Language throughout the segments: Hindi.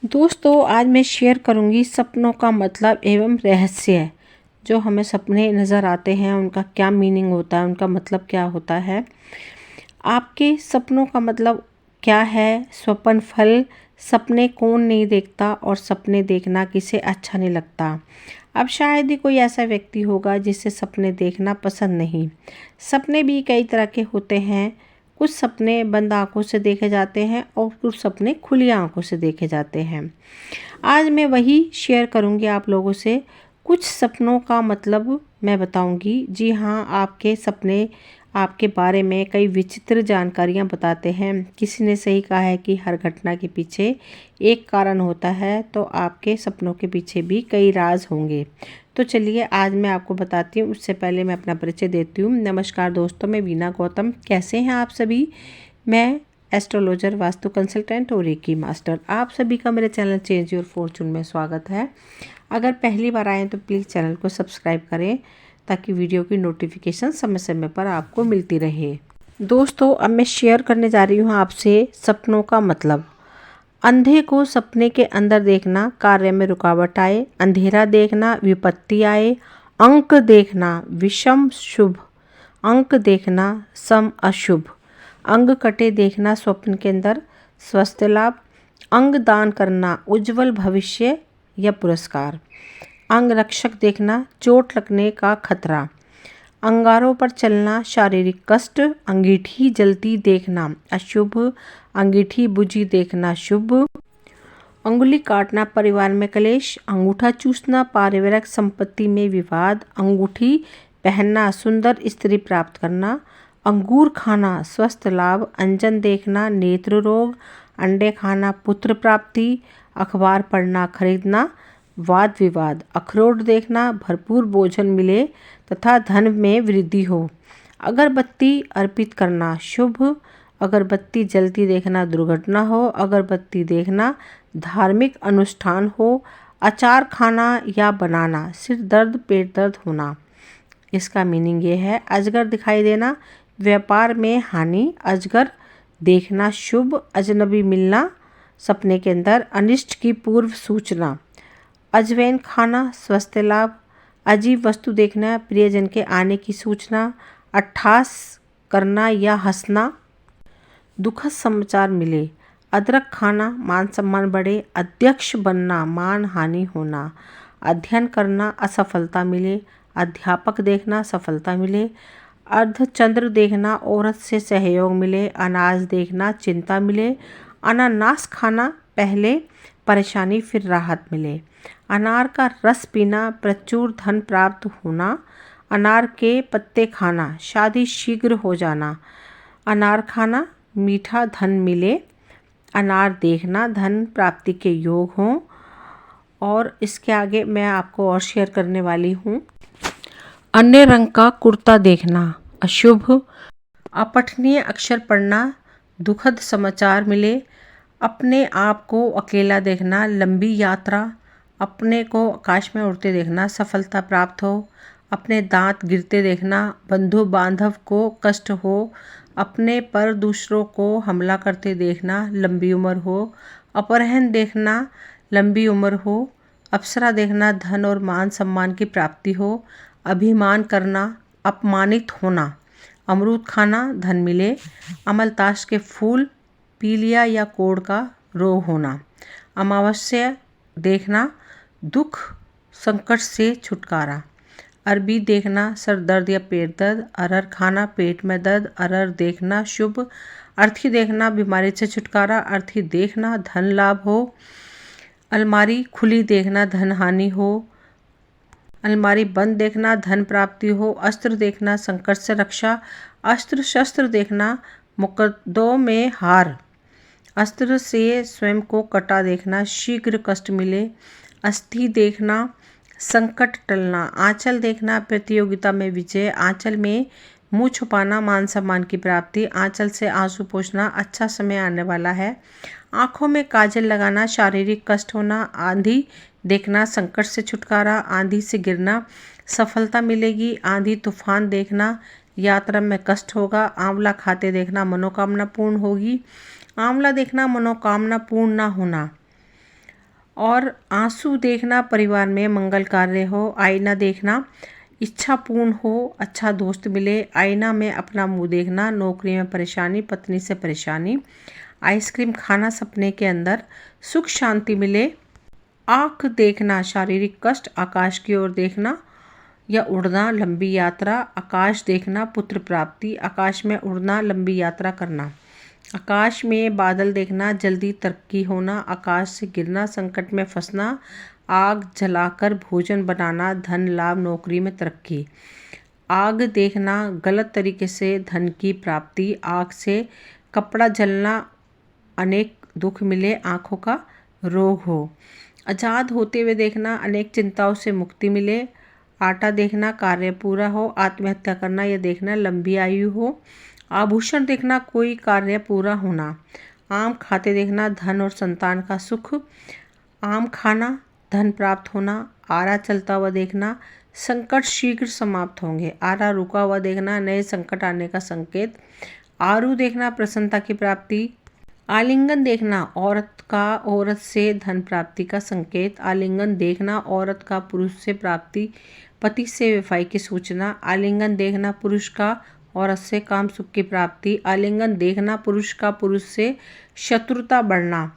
दोस्तों, आज मैं शेयर करूंगी सपनों का मतलब एवं रहस्य। जो हमें सपने नज़र आते हैं उनका क्या मीनिंग होता है, उनका मतलब क्या होता है। आपके सपनों का मतलब क्या है, स्वप्न फल। सपने कौन नहीं देखता और सपने देखना किसे अच्छा नहीं लगता। अब शायद ही कोई ऐसा व्यक्ति होगा जिसे सपने देखना पसंद नहीं। सपने भी कई तरह के होते हैं। कुछ सपने बंद आंखों से देखे जाते हैं और कुछ सपने खुली आंखों से देखे जाते हैं। आज मैं वही शेयर करूंगी आप लोगों से। कुछ सपनों का मतलब मैं बताऊंगी। जी हाँ, आपके सपने आपके बारे में कई विचित्र जानकारियां बताते हैं। किसी ने सही कहा है कि हर घटना के पीछे एक कारण होता है, तो आपके सपनों के पीछे भी कई राज होंगे। तो चलिए आज मैं आपको बताती हूँ। उससे पहले मैं अपना परिचय देती हूँ। नमस्कार दोस्तों, मैं वीना गौतम। कैसे हैं आप सभी। मैं एस्ट्रोलॉजर, वास्तु कंसल्टेंट और रेकी मास्टर। आप सभी का मेरे चैनल चेंज योर फॉर्चून में स्वागत है। अगर पहली बार आए तो प्लीज़ चैनल को सब्सक्राइब करें ताकि वीडियो की नोटिफिकेशन समय समय पर आपको मिलती रहे। दोस्तों, अब मैं शेयर करने जा रही हूँ आपसे सपनों का मतलब। अंधे को सपने के अंदर देखना, कार्य में रुकावट आए। अंधेरा देखना, विपत्ति आए। अंक देखना, विषम शुभ। अंक देखना, सम अशुभ। अंग कटे देखना, स्वप्न के अंदर स्वास्थ्य लाभ। अंग दान करना, उज्जवल भविष्य या पुरस्कार। अंग रक्षक देखना, चोट लगने का खतरा। अंगारों पर चलना, शारीरिक कष्ट। अंगीठी जलती देखना, अशुभ। अंगीठी बुझी देखना, शुभ। अंगुली काटना, परिवार में कलेश। अंगूठा चूसना, पारिवारिक संपत्ति में विवाद। अंगूठी पहनना, सुंदर स्त्री प्राप्त करना। अंगूर खाना, स्वस्थ लाभ। अंजन देखना, नेत्र रोग। अंडे खाना, पुत्र प्राप्ति। अखबार पढ़ना, खरीदना, वाद विवाद। अखरोट देखना, भरपूर भोजन मिले तथा धन में वृद्धि हो। अगरबत्ती अर्पित करना, शुभ। अगरबत्ती जलती देखना, दुर्घटना हो। अगरबत्ती देखना, धार्मिक अनुष्ठान हो। अचार खाना या बनाना, सिर दर्द, पेट दर्द होना। इसका मीनिंग ये है। अजगर दिखाई देना, व्यापार में हानि। अजगर देखना, शुभ। अजनबी मिलना, सपने के अंदर अनिष्ट की पूर्व सूचना। अजवैन खाना, स्वास्थ्य लाभ। अजीब वस्तु देखना, प्रियजन के आने की सूचना। अट्ठास करना या हंसना, दुखद समाचार मिले। अदरक खाना, मान सम्मान बढ़े। अध्यक्ष बनना, मान हानि होना। अध्ययन करना, असफलता मिले। अध्यापक देखना, सफलता मिले। अर्धचंद्र देखना, औरत से सहयोग मिले। अनाज देखना, चिंता मिले। अनानास खाना, पहले परेशानी फिर राहत मिले। अनार का रस पीना, प्रचुर धन प्राप्त होना। अनार के पत्ते खाना, शादी शीघ्र हो जाना। अनार खाना, मीठा धन मिले। अनार देखना, धन प्राप्ति के योग हों। और इसके आगे मैं आपको और शेयर करने वाली हूँ। अन्य रंग का कुर्ता देखना, अशुभ। अपठनीय अक्षर पढ़ना, दुखद समाचार मिले। अपने आप को अकेला देखना, लंबी यात्रा। अपने को आकाश में उड़ते देखना, सफलता प्राप्त हो। अपने दांत गिरते देखना, बंधु बांधव को कष्ट हो। अपने पर दूसरों को हमला करते देखना, लंबी उम्र हो। अपहरण देखना, लंबी उम्र हो। अप्सरा देखना, धन और मान सम्मान की प्राप्ति हो। अभिमान करना, अपमानित होना। अमरूद खाना, धन मिले। अमलतास के फूल, पीलिया या कोढ़ का रोग होना। अमावस्या देखना, दुख संकट से छुटकारा। अरबी देखना, सर दर्द या पेट दर्द। अरहर खाना, पेट में दर्द। अरहर देखना, शुभ। अर्थी देखना, बीमारी से छुटकारा। अर्थी देखना, धन लाभ हो। अलमारी खुली देखना, धन हानि हो। अलमारी बंद देखना, धन प्राप्ति हो। अस्त्र देखना, संकट से रक्षा। अस्त्र शस्त्र देखना, मुकद्दों में हार। अस्त्र से स्वयं को कटा देखना, शीघ्र कष्ट मिले। अस्थि देखना, संकट टलना। आंचल देखना, प्रतियोगिता में विजय। आंचल में मुंह छुपाना, मान सम्मान की प्राप्ति। आंचल से आंसू पोंछना, अच्छा समय आने वाला है। आंखों में काजल लगाना, शारीरिक कष्ट होना। आंधी देखना, संकट से छुटकारा। आंधी से गिरना, सफलता मिलेगी। आंधी तूफान देखना, यात्रा में कष्ट होगा। आंवला खाते देखना, मनोकामना पूर्ण होगी। आंवला देखना, मनोकामना पूर्ण ना होना। और आंसू देखना परिवार में मंगल कार्य हो। आईना देखना इच्छा पूर्ण हो, अच्छा दोस्त मिले। आईना में अपना मुंह देखना, नौकरी में परेशानी, पत्नी से परेशानी। आइसक्रीम खाना सपने के अंदर, सुख शांति मिले। आँख देखना शारीरिक कष्ट, आकाश की ओर देखना या उड़ना, लंबी यात्रा। आकाश देखना पुत्र प्राप्ति, आकाश में उड़ना, लंबी यात्रा करना। आकाश में बादल देखना जल्दी तरक्की होना, आकाश से गिरना, संकट में फंसना। आग जलाकर भोजन बनाना, धन लाभ, नौकरी में तरक्की। आग देखना गलत तरीके से धन की प्राप्ति, आग से कपड़ा जलना, अनेक दुख मिले, आँखों का रोग हो। आज़ाद होते हुए देखना, अनेक चिंताओं से मुक्ति मिले। आटा देखना कार्य पूरा हो, आत्महत्या करना यह देखना लंबी आयु हो। आभूषण देखना कोई कार्य पूरा होना। आम खाते देखना धन और संतान का सुख। आम खाना धन प्राप्त होना। आरा चलता हुआ देखना संकट शीघ्र समाप्त होंगे। आरा रुका हुआ देखना नए संकट आने का संकेत। आरू देखना प्रसन्नता की प्राप्ति। आलिंगन देखना औरत से धन प्राप्ति का संकेत। आलिंगन देखना औरत का पुरुष से प्राप्ति, पति से विवाह की सूचना। आलिंगन देखना पुरुष का औरत से काम सुख की प्राप्ति। आलिंगन देखना पुरुष का पुरुष से शत्रुता बढ़ना।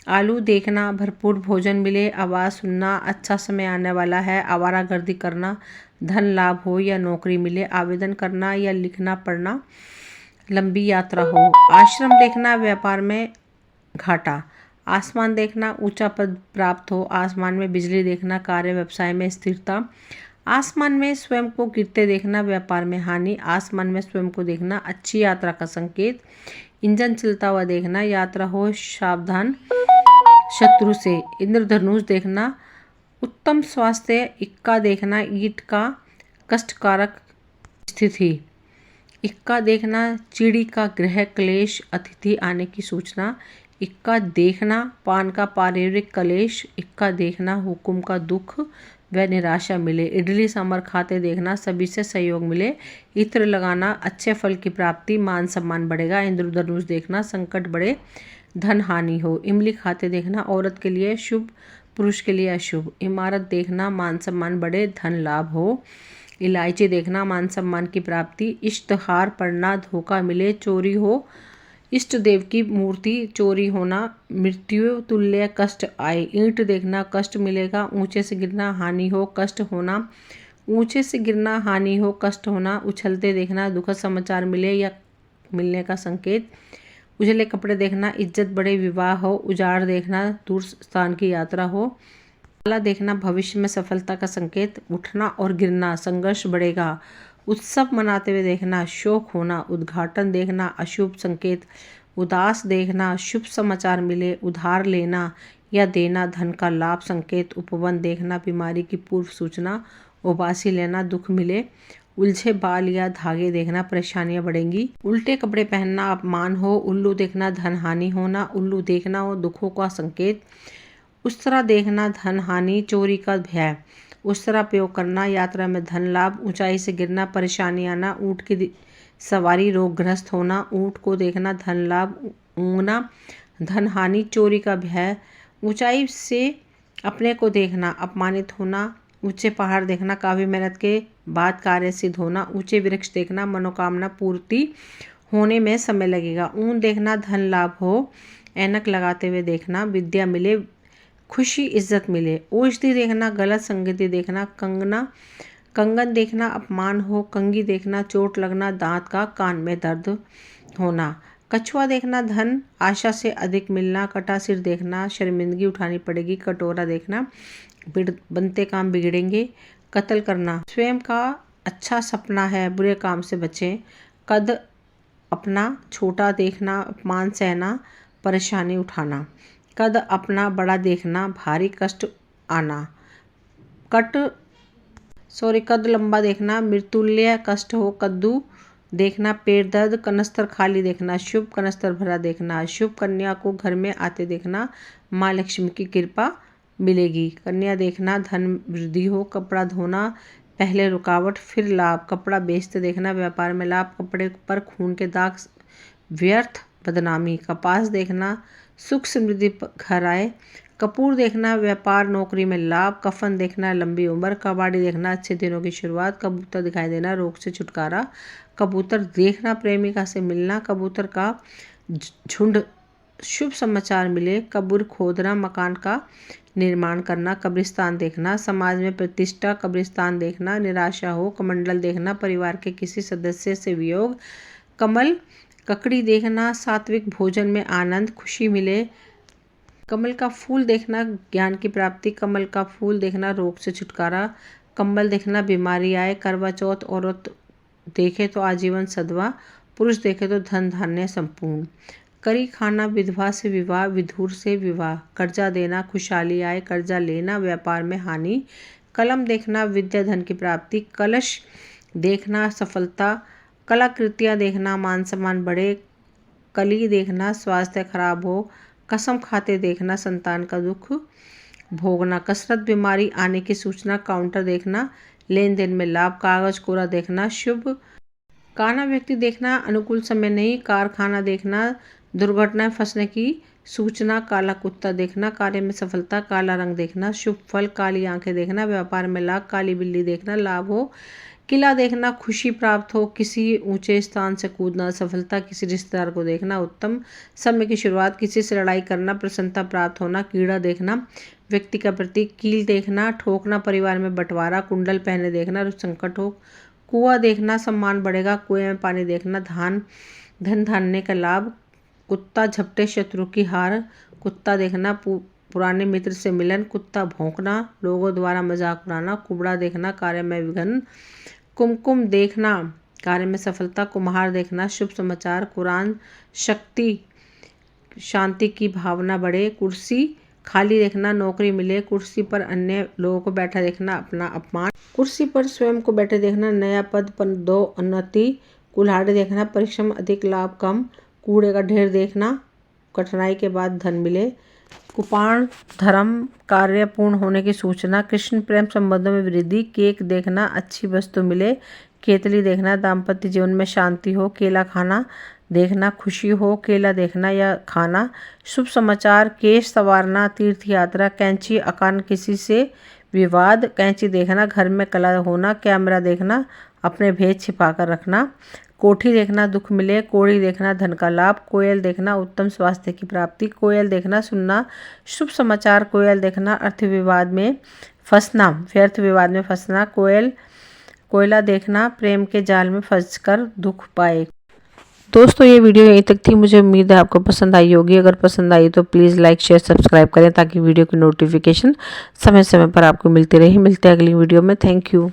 आलू देखना भरपूर भोजन मिले। आवाज़ सुनना अच्छा समय आने वाला है। आवारागर्दी करना धन लाभ हो या नौकरी मिले। आवेदन करना या लिखना पढ़ना लंबी यात्रा हो। आश्रम देखना व्यापार में घाटा। आसमान देखना ऊंचा पद प्राप्त हो। आसमान में बिजली देखना कार्य व्यवसाय में स्थिरता। आसमान में स्वयं को गिरते देखना व्यापार में हानि। आसमान में स्वयं को देखना अच्छी यात्रा का संकेत। इंजन चलता हुआ देखना यात्रा हो सावधान शत्रु से। इंद्रधनुष देखना उत्तम स्वास्थ्य। इक्का देखना ईंट का कष्टकारक स्थिति। इक्का देखना चिड़ी का गृह क्लेश, अतिथि आने की सूचना। इक्का देखना पान का पारिवारिक कलेश। इक्का देखना हुकुम का दुख व निराशा मिले। इडली सांभर खाते देखना सभी से सहयोग मिले। इत्र लगाना अच्छे फल की प्राप्ति, मान सम्मान बढ़ेगा। इंद्रधनुष देखना संकट बढ़े, धन हानि हो। इमली खाते देखना औरत के लिए शुभ, पुरुष के लिए अशुभ। इमारत देखना मान सम्मान बढ़े, धन लाभ हो। इलायची देखना मान सम्मान की प्राप्ति। इश्तहार पढ़ना धोखा मिले, चोरी हो। इष्ट देव की मूर्ति चोरी होना, मृत्यु तुल्य कष्ट आए। ईंट देखना कष्ट मिलेगा। ऊंचे से गिरना हानि हो, कष्ट होना। ऊंचे से गिरना हानि हो, कष्ट होना। उछलते देखना दुखद समाचार मिले या मिलने का संकेत। उजले कपड़े देखना इज्जत बढ़े, विवाह हो। उजाड़ देखना दूर स्थान की यात्रा हो। काला देखना भविष्य में सफलता का संकेत। उठना और गिरना संघर्ष बढ़ेगा। उत्सव मनाते हुए देखना शोक होना। उद्घाटन देखना अशुभ संकेत। उदास देखना शुभ समाचार मिले। उधार लेना या देना धन का लाभ संकेत। उपवन देखना बीमारी की पूर्व सूचना। उबासी लेना दुख मिले। उलझे बाल या धागे देखना परेशानियां बढ़ेंगी। उल्टे कपड़े पहनना अपमान हो। उल्लू देखना धन हानि होना। उल्लू देखना हो दुखों का संकेत। उस तरह देखना धन हानि, चोरी का भय। उस तरह प्रयोग करना यात्रा में धन लाभ। ऊंचाई से गिरना परेशानी आना। ऊँट की सवारी रोगग्रस्त होना। ऊँट को देखना धन लाभ। ऊँगना धन हानि, चोरी का भय। ऊंचाई से अपने को देखना अपमानित होना। ऊंचे पहाड़ देखना काफ़ी मेहनत के बाद कार्य सिद्ध होना। ऊंचे वृक्ष देखना मनोकामना पूर्ति होने में समय लगेगा। ऊन देखना धन लाभ हो। ऐनक लगाते हुए देखना विद्या मिले, खुशी इज्जत मिले। औषधि देखना गलत संगति देखना। कंगन देखना अपमान हो। कंगी देखना चोट लगना, दांत का कान में दर्द होना। कछुआ देखना धन आशा से अधिक मिलना। कटा सिर देखना शर्मिंदगी उठानी पड़ेगी। कटोरा देखना बनते काम बिगड़ेंगे। कत्ल करना स्वयं का अच्छा सपना है, बुरे काम से बचें। कद अपना छोटा देखना अपमान सहना, परेशानी उठाना। कद अपना बड़ा देखना भारी कष्ट आना। कद लंबा देखना मृत्युल्य कष्ट हो। कद्दू देखना पेट दर्द। कनस्तर खाली देखना शुभ, कनस्तर भरा देखना अशुभ। कन्या को घर में आते देखना माँ लक्ष्मी की कृपा मिलेगी। कन्या देखना धन वृद्धि हो। कपड़ा धोना पहले रुकावट फिर लाभ। कपड़ा बेचते देखना व्यापार में लाभ। कपड़े पर खून के दाग व्यर्थ बदनामी। कपास देखना सुख समृद्धि घर आए। कपूर देखना व्यापार नौकरी में लाभ, कफन देखना लंबी उम्र, कबाड़ी देखना अच्छे दिनों की शुरुआत, कबूतर दिखाई देना रोग से छुटकारा, कबूतर देखना प्रेमिका से मिलना, कबूतर का झुंड शुभ समाचार मिले, कब्र खोदना मकान का निर्माण करना, कब्रिस्तान देखना समाज में प्रतिष्ठा, कब्रिस्तान देखना निराशा हो, कमंडल देखना परिवार के किसी सदस्य से वियोग, कमल ककड़ी देखना सात्विक भोजन में आनंद खुशी मिले, कमल का फूल देखना ज्ञान की प्राप्ति, कमल का फूल देखना रोग से छुटकारा, कंबल देखना बीमारी आए, करवा चौथ औरत देखे तो आजीवन सदवा, पुरुष देखे तो धन धान्य संपूर्ण, करी खाना विधवा से विवाह, विधुर से विवाह, कर्जा देना खुशहाली आए, कर्जा लेना व्यापार में हानि, कलम देखना विद्या धन की प्राप्ति, कलश देखना सफलता, कलाकृतियाँ देखना मान सम्मान बढ़े, कली देखना स्वास्थ्य खराब हो, कसम खाते देखना संतान का दुख भोगना, कसरत बीमारी आने की सूचना, काउंटर देखना लेन देन में लाभ, कागज कोरा देखना शुभ, काना व्यक्ति देखना अनुकूल समय नहीं, कारखाना देखना दुर्घटना फंसने की सूचना, काला कुत्ता देखना कार्य में सफलता, काला रंग देखना शुभ फल, काली आंखें देखना व्यापार में लाभ, काली बिल्ली देखना लाभ हो, किला देखना खुशी प्राप्त हो, किसी ऊंचे स्थान से कूदना सफलता, किसी रिश्तेदार को देखना उत्तम समय की शुरुआत, किसी से लड़ाई करना प्रसन्नता प्राप्त होना, कीड़ा देखना व्यक्ति का प्रतीक, कील देखना ठोकना परिवार में बंटवारा, कुंडल पहने देखना संकट हो, कुआं देखना सम्मान बढ़ेगा, कुएं में पानी देखना धन धान्य का लाभ, कुत्ता झपटे शत्रु की हार, कुत्ता देखना पुराने मित्र से मिलन, कुत्ता भौंकना लोगों द्वारा मजाक उड़ाना, कुबड़ा देखना कार्य में विघ्न, कुमकुम देखना कार्य में सफलता, कुम्हार देखना शुभ समाचार, कुरान शक्ति शांति की भावना बढ़े, कुर्सी खाली देखना नौकरी मिले, कुर्सी पर अन्य लोगों को बैठा देखना अपना अपमान, कुर्सी पर स्वयं को बैठे देखना नया पद पर दो उन्नति, कुल्हाड़ी देखना परिश्रम अधिक लाभ कम, कूड़े का ढेर देखना कठिनाई के बाद धन मिले, कुपाण धर्म कार्य पूर्ण होने की सूचना, कृष्ण प्रेम संबंधों में वृद्धि, केक देखना अच्छी वस्तु मिले, केतली देखना दाम्पत्य जीवन में शांति हो, केला खाना देखना खुशी हो, केला देखना या खाना शुभ समाचार, केश संवारना तीर्थ यात्रा, कैंची अकान किसी से विवाद, कैंची देखना घर में कला होना, कैमरा देखना अपने भेद छिपा कर रखना, कोठी देखना दुख मिले, कोड़ी देखना धन का लाभ, कोयल देखना उत्तम स्वास्थ्य की प्राप्ति, कोयल देखना सुनना शुभ समाचार, कोयल देखना अर्थ विवाद में फंसना व्यर्थ विवाद में फंसना, कोयला देखना प्रेम के जाल में फंसकर दुख पाए। दोस्तों ये वीडियो यहीं तक थी, मुझे उम्मीद है आपको पसंद आई होगी। अगर पसंद आई तो प्लीज़ लाइक शेयर सब्सक्राइब करें ताकि वीडियो की नोटिफिकेशन समय समय पर आपको मिलती रहे। मिलते हैं अगली वीडियो में। Thank you.